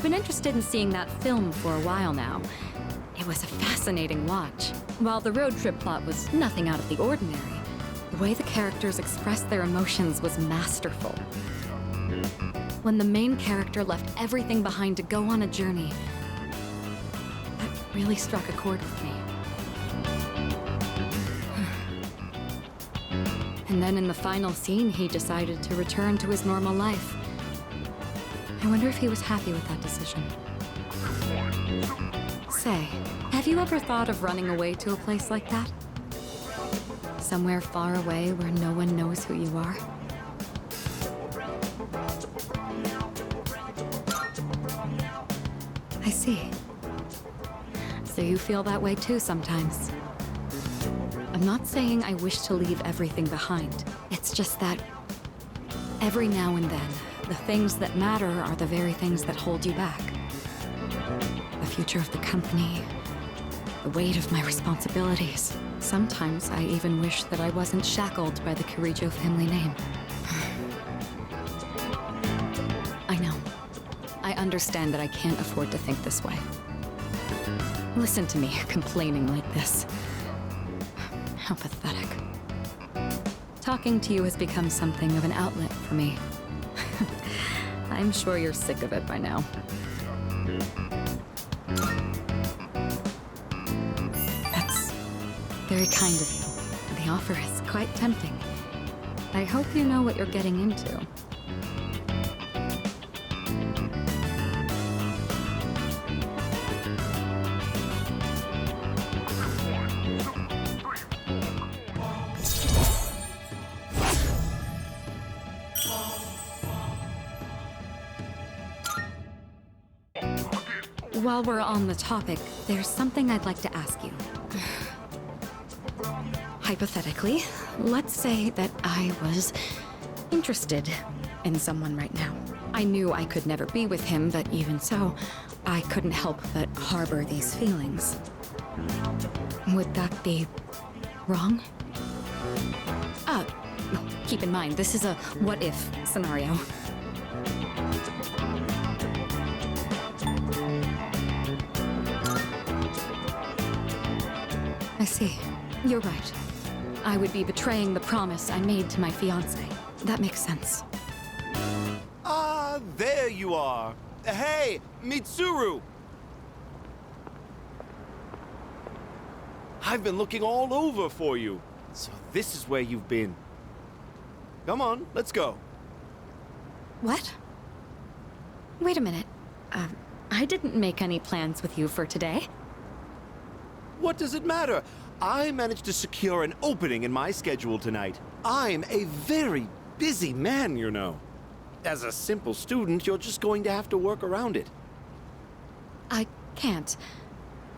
I've been interested in seeing that film for a while now. It was a fascinating watch. While the road trip plot was nothing out of the ordinary, the way the characters expressed their emotions was masterful. When the main character left everything behind to go on a journey, that really struck a chord with me. And then in the final scene, he decided to return to his normal life. I wonder if he was happy with that decision. Say, have you ever thought of running away to a place like that? Somewhere far away where no one knows who you are? I see. So you feel that way too sometimes. I'm not saying I wish to leave everything behind. It's just that every now and then, the things that matter are the very things that hold you back. The future of the company, the weight of my responsibilities. Sometimes I even wish that I wasn't shackled by the Kirijo family name. I know. I understand that I can't afford to think this way. Listen to me complaining like this. How pathetic. Talking to you has become something of an outlet for me. I'm sure you're sick of it by now. That's very kind of you. The offer is quite tempting. I hope you know what you're getting into. While we're on the topic, there's something I'd like to ask you. Hypothetically, let's say that I was interested in someone right now. I knew I could never be with him, but even so, I couldn't help but harbor these feelings. Would that be wrong? Keep in mind, this is a what-if scenario. I see. You're right. I would be betraying the promise I made to my fiancé. That makes sense. Ah, there you are. Hey, Mitsuru! I've been looking all over for you. So this is where you've been. Come on, let's go. What? Wait a minute. I didn't make any plans with you for today. What does it matter? I managed to secure an opening in my schedule tonight. I'm a very busy man, you know. As a simple student, you're just going to have to work around it. I can't.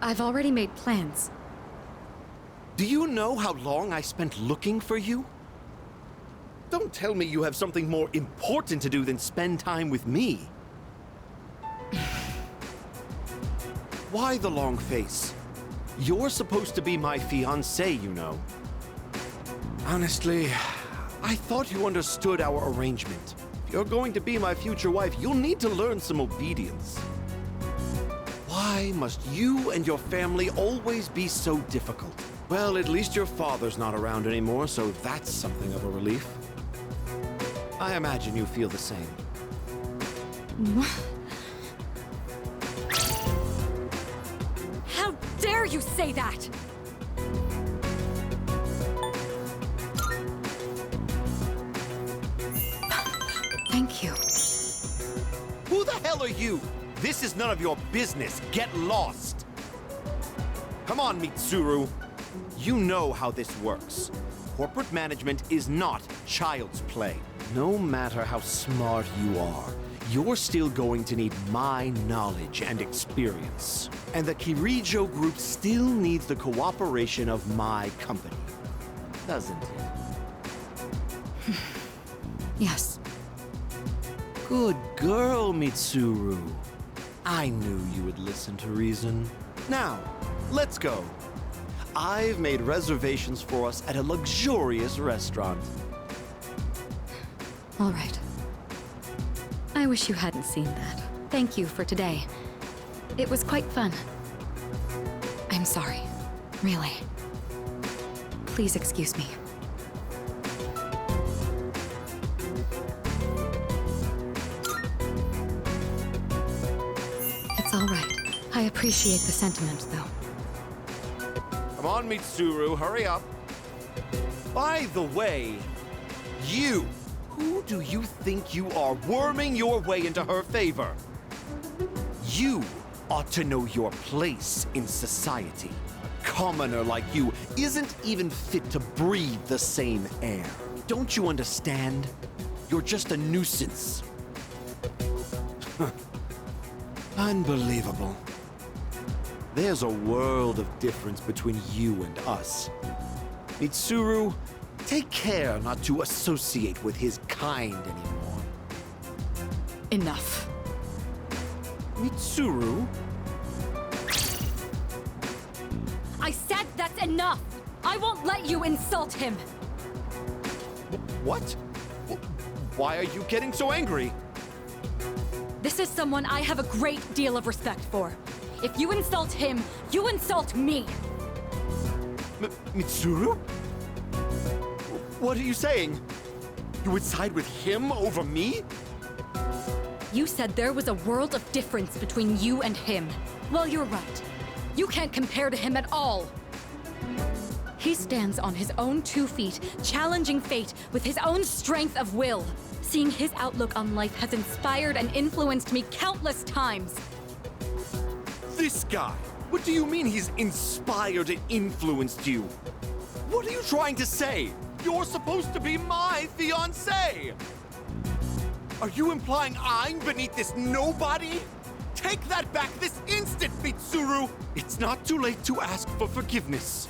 I've already made plans. Do you know how long I spent looking for you? Don't tell me you have something more important to do than spend time with me. Why the long face? You're supposed to be my fiancé, you know. Honestly, I thought you understood our arrangement. If you're going to be my future wife, you'll need to learn some obedience. Why must you and your family always be so difficult? Well, at least your father's not around anymore, so that's something of a relief. I imagine you feel the same. How dare you say that? Thank you. Who the hell are you? This is none of your business. Get lost. Come on, Mitsuru. You know how this works. Corporate management is not child's play. No matter how smart you are, you're still going to need my knowledge and experience. And the Kirijo group still needs the cooperation of my company. Doesn't it? Yes. Good girl, Mitsuru. I knew you would listen to reason. Now, let's go. I've made reservations for us at a luxurious restaurant. All right. I wish you hadn't seen that. thank you for today. It was quite fun. I'm sorry. Really. Please excuse me. It's all right. I appreciate the sentiment, though. Come on, Mitsuru, hurry up. By the way, you, who do you think you are worming your way into her favor? You ought to know your place in society. A commoner like you isn't even fit to breathe the same air. Don't you understand? You're just a nuisance. Unbelievable. There's a world of difference between you and us. Mitsuru, take care not to associate with his kind anymore. Enough. Mitsuru? I said that's enough! I won't let you insult him! What? Why are you getting so angry? This is someone I have a great deal of respect for. If you insult him, you insult me! Mitsuru? What are you saying? You would side with him over me? You said there was a world of difference between you and him. Well, you're right. You can't compare to him at all. He stands on his own 2 feet, challenging fate with his own strength of will. Seeing his outlook on life has inspired and influenced me countless times. This guy? What do you mean he's inspired and influenced you? What are you trying to say? You're supposed to be my fiancé! Are you implying I'm beneath this nobody? Take that back this instant, Mitsuru! It's not too late to ask for forgiveness.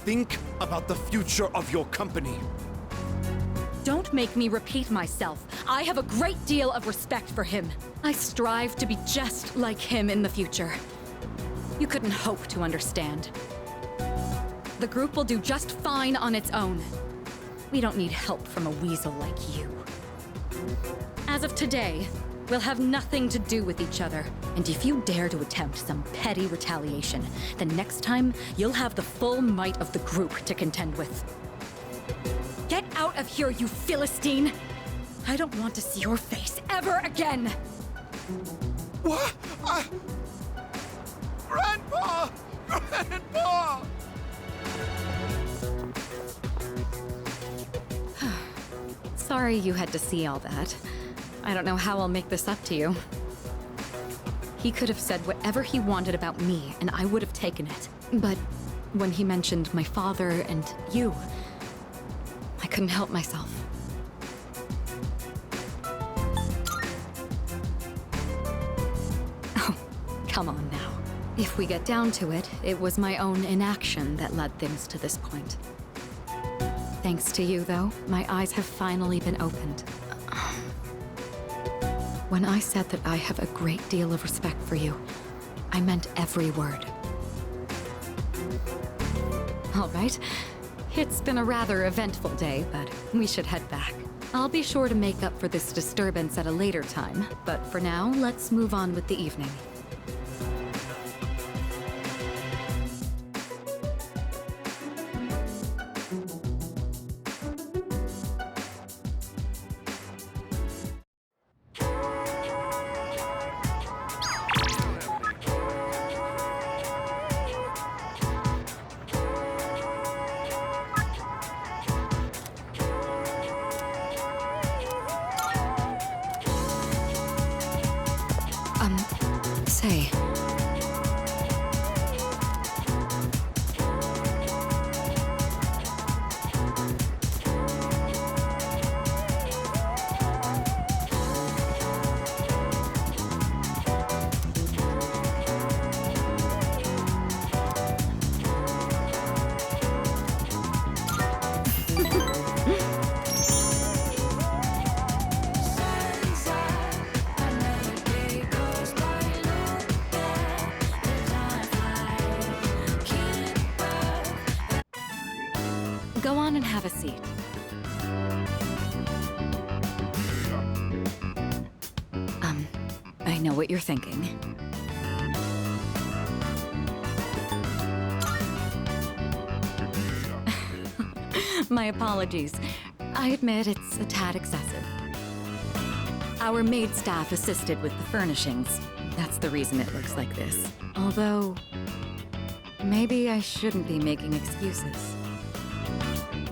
Think about the future of your company. Don't make me repeat myself. I have a great deal of respect for him. I strive to be just like him in the future. You couldn't hope to understand. The group will do just fine on its own. We don't need help from a weasel like you. As of today, we'll have nothing to do with each other. And if you dare to attempt some petty retaliation, then next time, you'll have the full might of the group to contend with. Get out of here, you Philistine! I don't want to see your face ever again! What? Grandpa! Grandpa! Sorry you had to see all that. I don't know how I'll make this up to you. He could have said whatever he wanted about me, and I would have taken it. But when he mentioned my father and you, I couldn't help myself. Oh, come on now. If we get down to it, it was my own inaction that led things to this point. Thanks to you, though, my eyes have finally been opened. When I said that I have a great deal of respect for you, I meant every word. All right. It's been a rather eventful day, but we should head back. I'll be sure to make up for this disturbance at a later time, but for now, let's move on with the evening. Say. Go on and have a seat. know what you're thinking. My apologies. I admit it's a tad excessive. Our maid staff assisted with the furnishings. That's the reason it looks like this. Although, maybe I shouldn't be making excuses.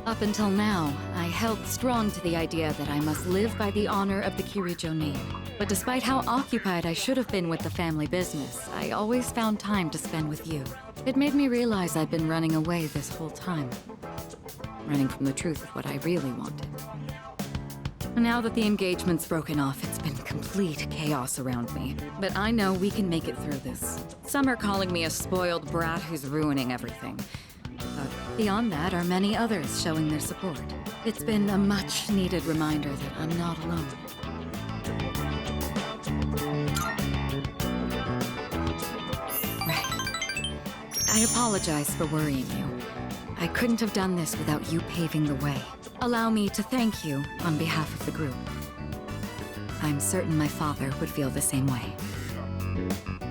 Up until now, I held strong to the idea that I must live by the honor of the Kirijo name. But despite how occupied I should have been with the family business, I always found time to spend with you. It made me realize I'd been running away this whole time. Running from the truth of what I really wanted. Now that the engagement's broken off, it's been complete chaos around me. But I know we can make it through this. Some are calling me a spoiled brat who's ruining everything. But beyond that are many others showing their support. It's been a much-needed reminder that I'm not alone. Right. I apologize for worrying you. I couldn't have done this without you paving the way. Allow me to thank you on behalf of the group. I'm certain my father would feel the same way.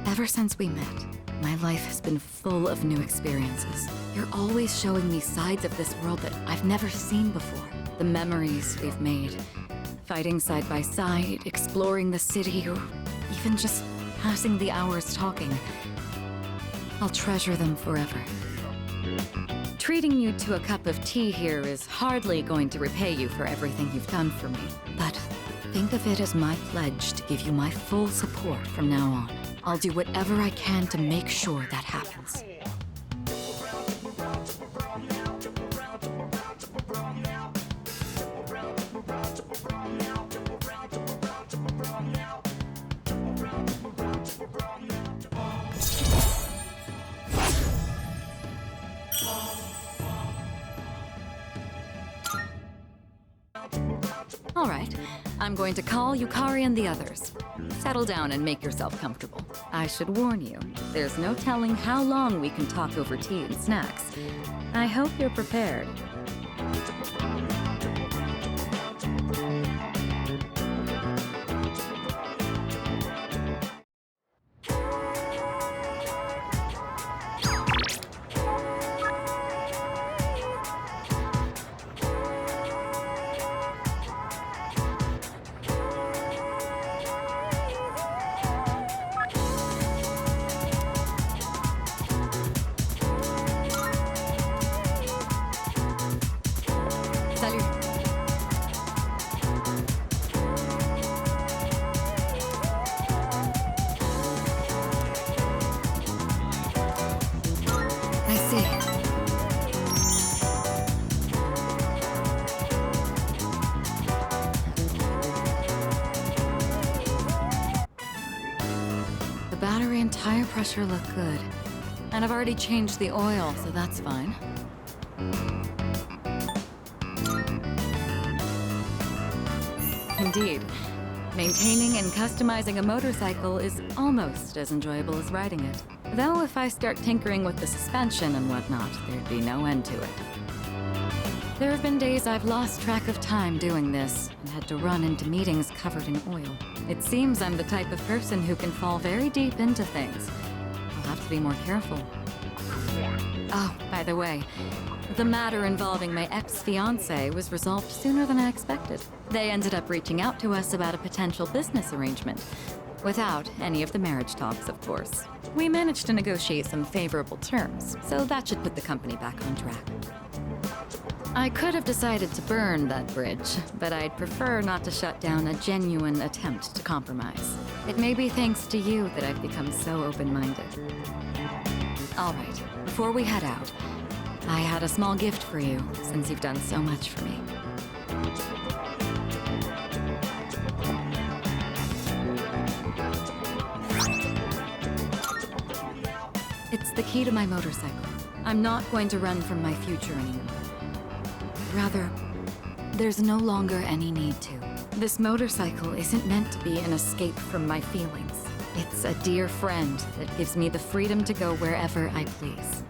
Ever since we met, my life has been full of new experiences. You're always showing me sides of this world that I've never seen before. The memories we've made, fighting side by side, exploring the city, or even just passing the hours talking. I'll treasure them forever. Treating you to a cup of tea here is hardly going to repay you for everything you've done for me. But think of it as my pledge to give you my full support from now on. I'll do whatever I can to make sure that happens. All right, I'm going to call Yukari and the others. Settle down and make yourself comfortable. I should warn you, there's no telling how long we can talk over tea and snacks. I hope you're prepared. The battery and tire pressure look good. And I've already changed the oil, so that's fine. Indeed. Maintaining and customizing a motorcycle is almost as enjoyable as riding it. Though if I start tinkering with the suspension and whatnot, there'd be no end to it. There have been days I've lost track of time doing this and had to run into meetings covered in oil. It seems I'm the type of person who can fall very deep into things. I'll have to be more careful. Oh, by the way, the matter involving my ex-fiancé was resolved sooner than I expected. They ended up reaching out to us about a potential business arrangement, without any of the marriage talks, of course. We managed to negotiate some favorable terms, so that should put the company back on track. I could have decided to burn that bridge, but I'd prefer not to shut down a genuine attempt to compromise. It may be thanks to you that I've become so open-minded. All right, before we head out, I had a small gift for you, since you've done so much for me. It's the key to my motorcycle. I'm not going to run from my future anymore. Rather, there's no longer any need to. This motorcycle isn't meant to be an escape from my feelings. It's a dear friend that gives me the freedom to go wherever I please.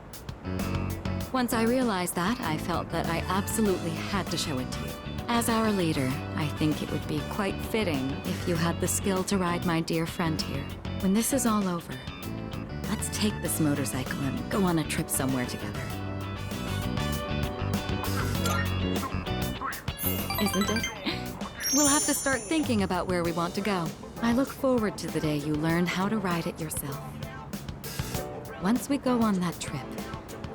Once I realized that, I felt that I absolutely had to show it to you. As our leader, I think it would be quite fitting if you had the skill to ride my dear friend here. When this is all over, let's take this motorcycle and go on a trip somewhere together. Isn't it? We'll have to start thinking about where we want to go. I look forward to the day you learn how to ride it yourself. Once we go on that trip,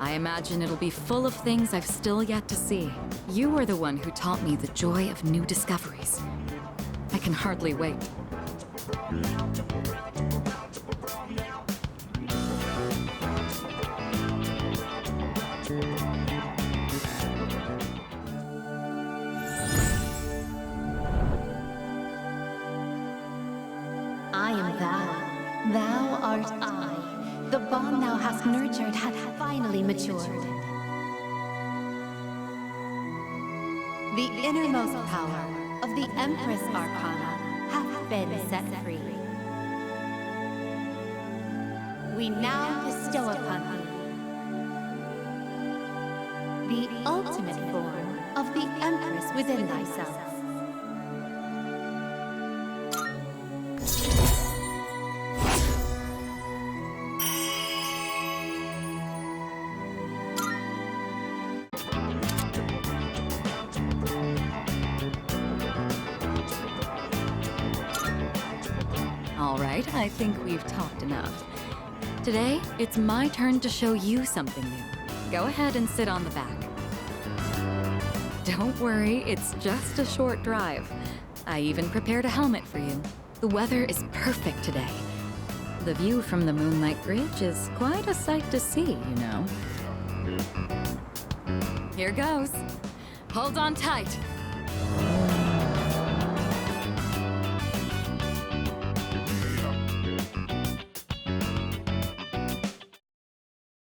I imagine it'll be full of things I've still yet to see. You were the one who taught me the joy of new discoveries. I can hardly wait. I am thou. Thou art I. The bond thou hast nurtured hath finally matured. The innermost power of the Empress Arcana hath been set free. We now bestow upon thee the ultimate form of the Empress within thyself. All right, I think we've talked enough. Today, it's my turn to show you something new. Go ahead and sit on the back. Don't worry, it's just a short drive. I even prepared a helmet for you. The weather is perfect today. The view from the Moonlight Bridge is quite a sight to see, you know. Here goes. Hold on tight.